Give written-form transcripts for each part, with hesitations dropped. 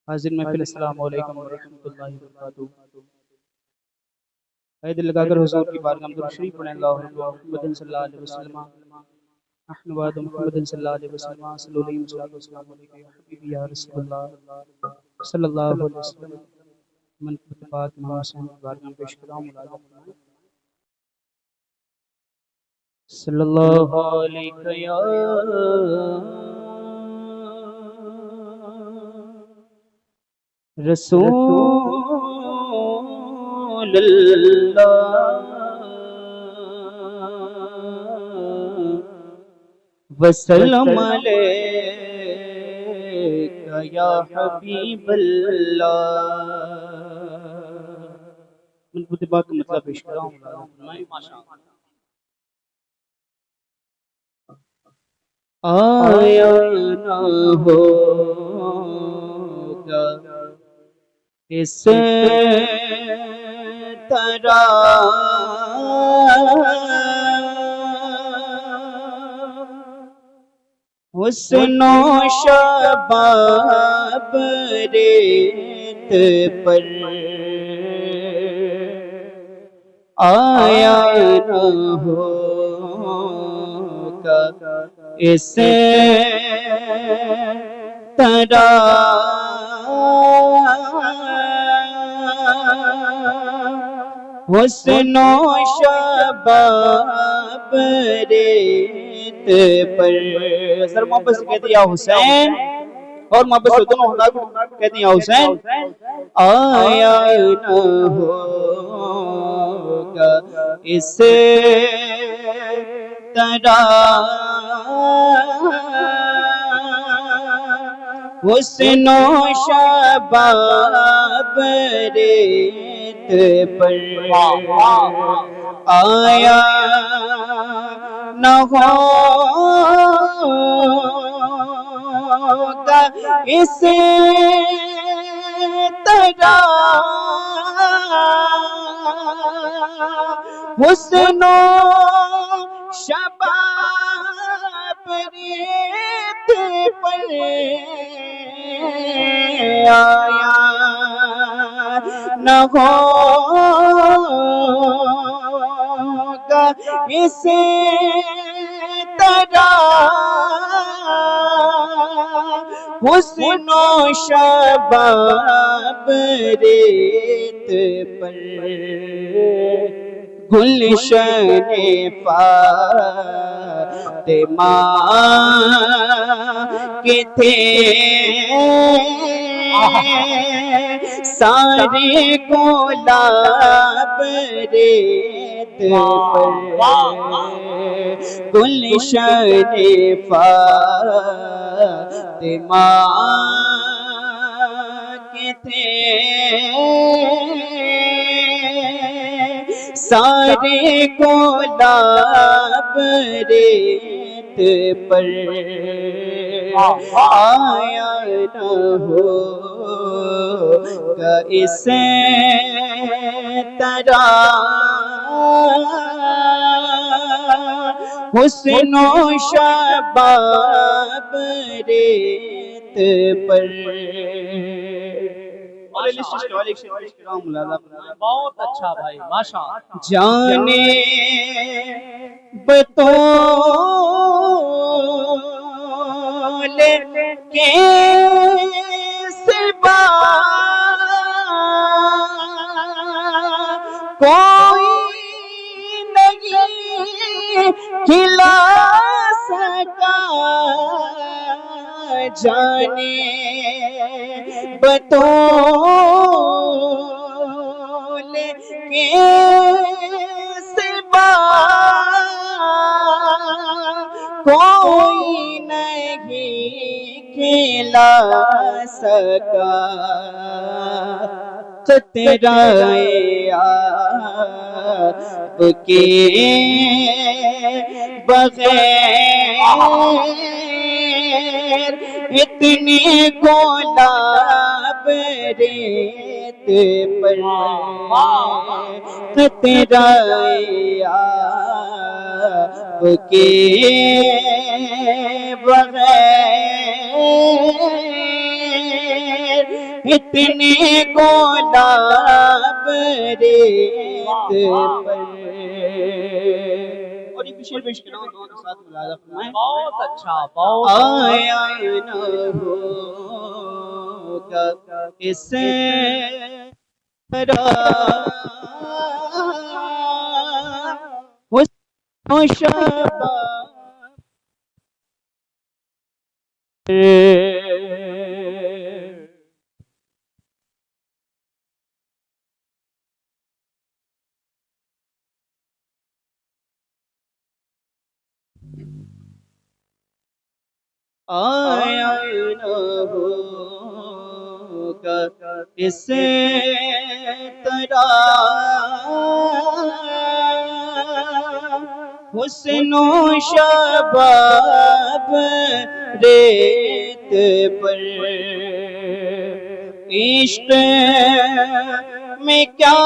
حاضر محفل السلام علیکم ورحمۃ اللہ وبرکاتہ۔ اے دل لگا کر حضور کی بارگاہ میں درود شریف پڑھیں، اللہ محمد صلی اللہ علیہ وسلم نحن بعد محمد صلی اللہ علیہ وسلم صلی اللہ علیہ وسلم علیکم یا حبیبی یا رسول اللہ صلی اللہ علیہ وسلم۔ من پاک امام حسین کی بارگاہ میں پیش کرتا ہوں ملازم فرمائیں۔ صلی اللہ علیہ یا رسول اللہ وسلم علیکہ یا حبیب اللہ۔ من کتبہ کا مطلب پیش کر رہا ہوں آیا نہ ہوگا اس طرح حسن و شباب ریت پر آیا نہ ہوگا اس طرح حسن و شباب ریت پر۔ سر محبت سے کہتے ہیں یا حسین، اور محبت سے دونوں خدا کو کہتے ہیں یا حسین۔ آیا نہ ہوگا اس طرح حسن و شباب ریت پر آیا نہ ہوگا اس طرح حسن و شباب ریت پر آیا نہ ہوگا اس طرح حسن و شباب ریت پر گلشن فاطمہ کے تھے سارے گلاب ریت پر گلشن فاطمہ کے تھے سارے گلاب ریت پر آیا نہ ہوگا اس طرح حسن و شباب ریت پر۔ بہت اچھا بھائی، ماشاءاللہ۔ جانے بطول کے سوا کوئی نہیں کھلا سکا جانے بطول کے سوا کوئی نہیں کھلا سکا قطرۂ آب کے بغیر اتنے گلاب ریت پر قطرۂ آب کے بغیر اتنے گلاب ریت پر. اور یہ شعر پیش کر رہا ہوں دونوں کے ساتھ ملاحظہ فرمائیں. بہت اچھا، بہت آیا نہ ہوگا اس طرح حسن و شباب آیا نہ ہوگا اس طرح حسن و شباب ریت پر. عشق میں کیا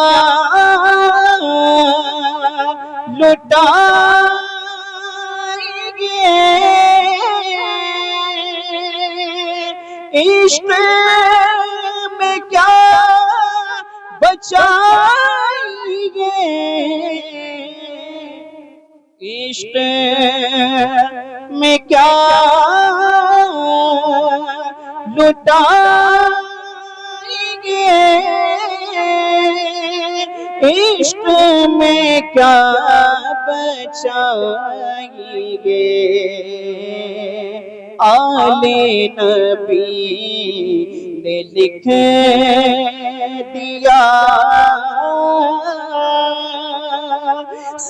لٹائیں گے, عشق میں کیا بچائیں گے, عشق میں کیا لٹائیں گے, عشق میں کیا بچائیں گے. آل نبی نے لکھ دیا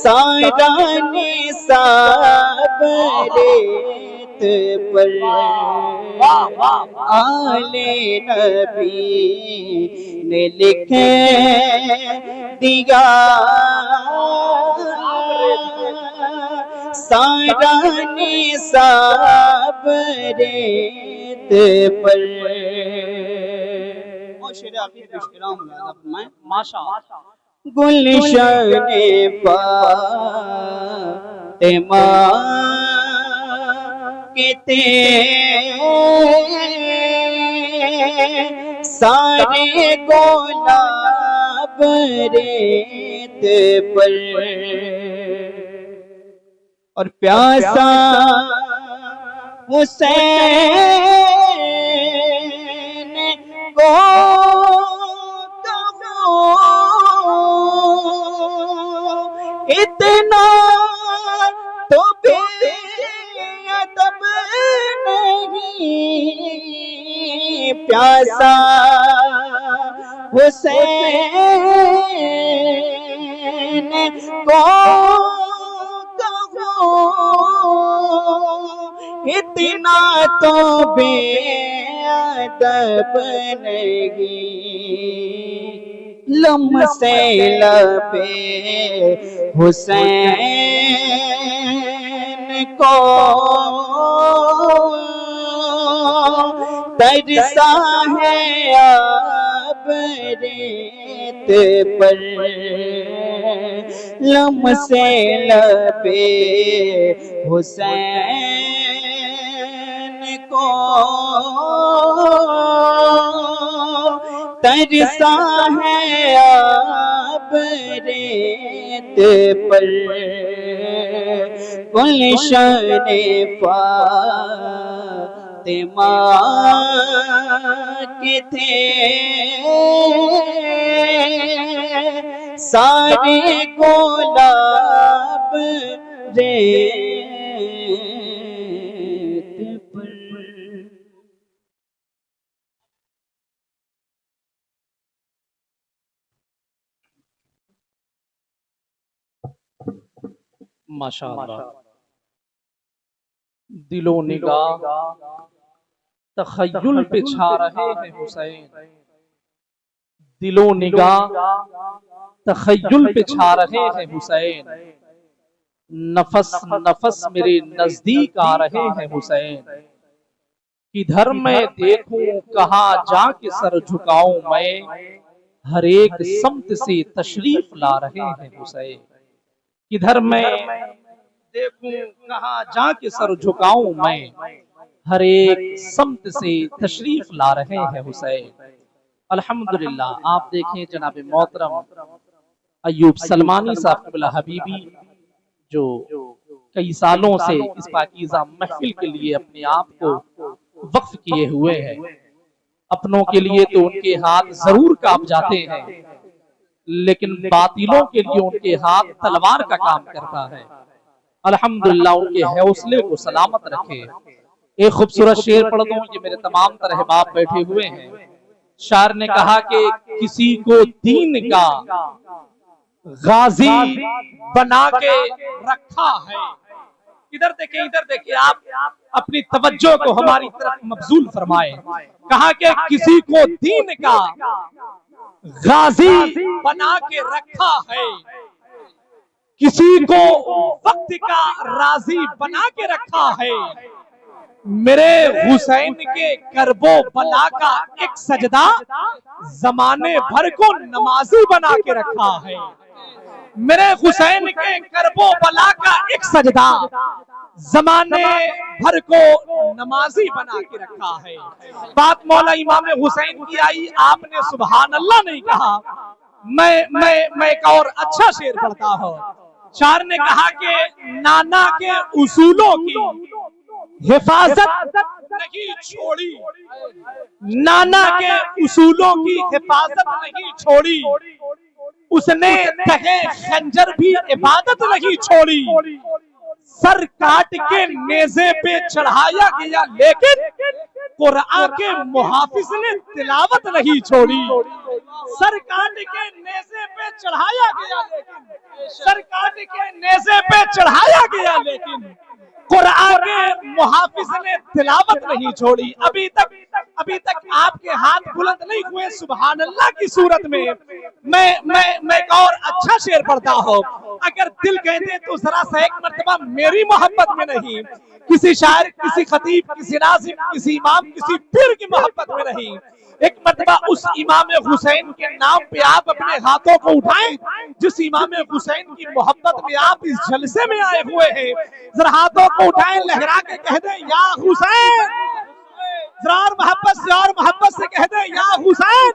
سارا نصاب ریت پر. آل نبی نے لکھ دیا سارا نصاب ریت پر. اور شعر آخر پیش کر رہا ہوں ملاحظہ فرمائیں. ماشاءاللہ. گلشن فاطمہ کے تھے سارے گلاب ریت پر, اور پیاسا حسین کو اتنا تو بے ادب نہیں, پیاسا حسین کو اتنا تو بے ادب نہیں. لمسے لبے حسین کو ترسا ہے اب ریت پر. لمسے لبے حسین کو ترسا ہے اب ریت پر. گلشن فاطمہ کے تھے سارے گلاب ریت پر. ماشاءاللہ. دل و نگاہ تخیل پہ چھا رہے ہیں حسین, دل و نگاہ تخیل پہ چھا رہے ہیں حسین, نفس نفس میرے نزدیک آ رہے ہیں حسین. کدھر میں دیکھوں کہاں جا کے سر جھکاؤں میں, ہر ایک سمت سے تشریف لا رہے ہیں حسین. کدھر میں دیکھوں کہاں جا کے سر جھکاؤں میں, ہر ایک سمت سے تشریف لا رہے ہیں حسین. अल्हम्दुलिल्लाह आप देखें जनाब मोहतरम अयूब सलमानी साहब क़िबला हबीबी जो कई सालों से इस पाकीज़ा महफिल के लिए अपने आप को वक्फ किए हुए हैं। अपनों के लिए तो उनके हाथ जरूर कांप जाते हैं, लेकिन बातिलों के लिए उनके हाथ तलवार का काम करता है। अल्हम्दुलिल्लाह उनके हौसले को सलामत रखे। एक खूबसूरत शेर पढ़ दूं, ये मेरे तमाम तरह बाप बैठे हुए हैं। शायर ने कहा कि किसी को दीन का गाजी बना के रखा है। इधर देखिए आप अपनी तवज्जो को हमारी तरफ मबजूल फरमाएं। कहा कि किसी को दीन का गाजी बना के रखा है, किसी को वक्त का राजी बना के रखा है। मेरे हुसैन के करबो बला का एक सजदा जमाने भर को नमाजी बना के रखा है। मेरे हुसैन के करबो बला का एक सजदा जमाने भर को नमाजी बना के रखा है। बात मौला इमाम हुसैन की आई, आपने सुभान अल्लाह नहीं कहा। मैं एक और अच्छा शेर पढ़ता हूँ। शायर ने कहा कि नाना के उसूलों की हिफाजत नहीं छोड़ी, नाना के उसूलों की हिफाजत नहीं छोड़ी, उसने तहे खंजर भी इबादत नहीं छोड़ी। सर काट के नेज़े पे चढ़ाया गया, लेकिन कुरान के मुहाफिज ने तिलावत नहीं छोड़ी। सर काट के नेज़े पे चढ़ाया गया, लेकिन सर काट के नेज़े पे चढ़ाया गया, लेकिन कुरान के मुहाफिज ने तिलावत नहीं छोड़ी। अभी तक आपके हाथ बुलंद नहीं हुए सुभान अल्लाह की सूरत में। मैं एक और अच्छा शेर पढ़ता हूँ। अगर दिल कहते तो जरा सा एक मर्तबा मेरी मोहब्बत में नहीं, किसी शायर, किसी खतीब, किसी नाज़िम, किसी इमाम, किसी पीर की मोहब्बत में नहीं, एक मर्तबा उस इमाम हुसैन के नाम पे आप अपने हाथों को उठाएं जिस इमाम हुसैन की मोहब्बत में आप इस जलसे में आए हुए हैं। जरा हाथों को उठाएं, लहरा के कह दें या हुसैन। जरा और मोहब्बत से कह दें या हुसैन।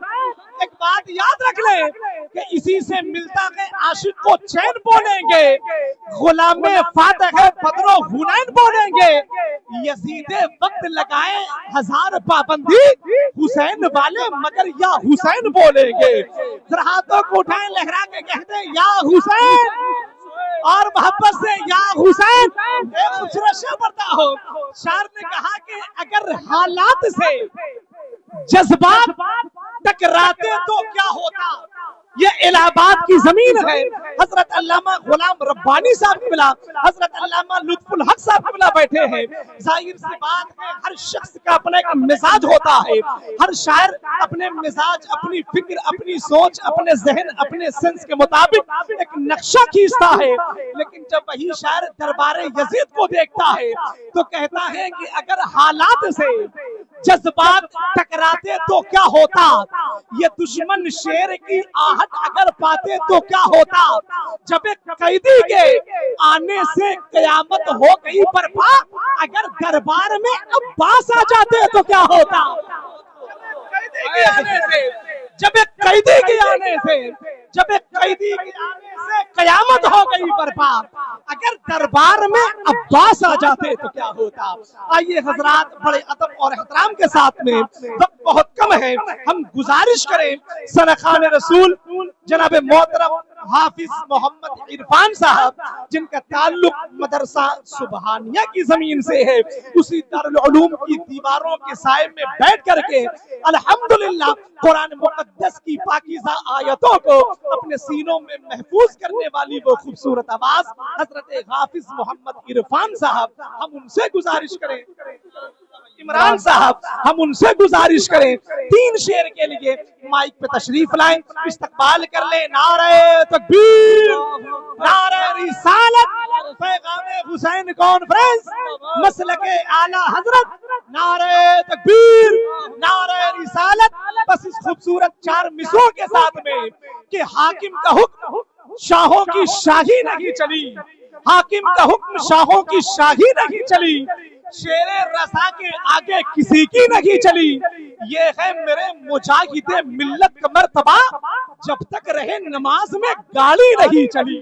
एक बात याद रख ले कि इसी से मिलता है आशिक को चैन बोलेंगे, गुलामे फातह है बदरो हुनैन बोलेंगे। यजीदे वक्त लगाए हजार पाबंदी, हुसैन वाले मगर या हुसैन बोलेंगे। जरा हाथों को उठाएं, लहरा के कह दें या हुसैन और मोहब्बत से या हुसैन। एक खूबसूरत शेर पढ़ता हो। शायर ने कहा कि अगर हालात से जज्बात टकराते तो क्या होता। ये इलाहाबाद की जमीन है। हजरत अल्लामा गुलाम रब्बानी साहब क़िबला, हजरत अल्लामा लुत्फुल हक साहब क़िबला बैठे हैं। जाहिर सी बात है हर शख्स का अपना एक मिजाज होता है। हर शायर अपने मिजाज, अपनी फिक्र, अपनी सोच, अपने जहन, अपने सेंस के मुताबिक एक नक्शा खींचता है। लेकिन जब वही शायर दरबारे यजीद को देखता है तो कहता है कि अगर हालात से जज्बात टकराते तो क्या होता। ये दुश्मन शेर की आहट अगर पाते तो क्या होता। जब एक कैदी के आने से कयामत हो गई बर्पा, अगर दरबार में अब्बास आ जाते तो क्या होता। जब एक कैदी के आने से कयामत हो गई बर्पा, अगर दरबार में अब्बास आ जाते तो क्या होता। आइए हजरात, बड़े अदब और एहतराम के साथ में, वक्त बहुत कम है, हम गुजारिश करें सनखान रसूल जनाब मोहतरम हाफिज मोहम्मद इरफान साहब, जिनका ताल्लुक मदरसा सुबहानिया की जमीन से है, उसी दारुल उलूम की दीवारों के साए में बैठ करके अल्हम्दुलिल्लाह कुरान मुकद्दस की पाकीज़ा आयतों को अपने सीनों में महफूज करने वाली वो खूबसूरत आवाज हजरत हाफिज मोहम्मद इरफान साहब, हम उनसे गुजारिश करें, इमरान साहब, हम उनसे गुजारिश करें 3 शेर के लिए माइक पे तशरीफ लाएं, इस्तकबाल कर ले। नारे तकबीर, नारे रिसालत, पैगामे हुसैन कॉन्फ्रेंस, मसलके आला हजरत, नारे तकबीर, नारे रिसालत। बस इस खूबसूरत 4 मिसरों के साथ में कि हाकिम का हुक्म शाहों की शाही नहीं चली, हाकिम का हुक्म शाहों की शाही नहीं चली, شیر رضا کے آگے کسی کی نہیں چلی، یہ ہے میرے مجاہد ملت کا مرتبہ، جب تک رہے نماز میں گاڑی نہیں چلی۔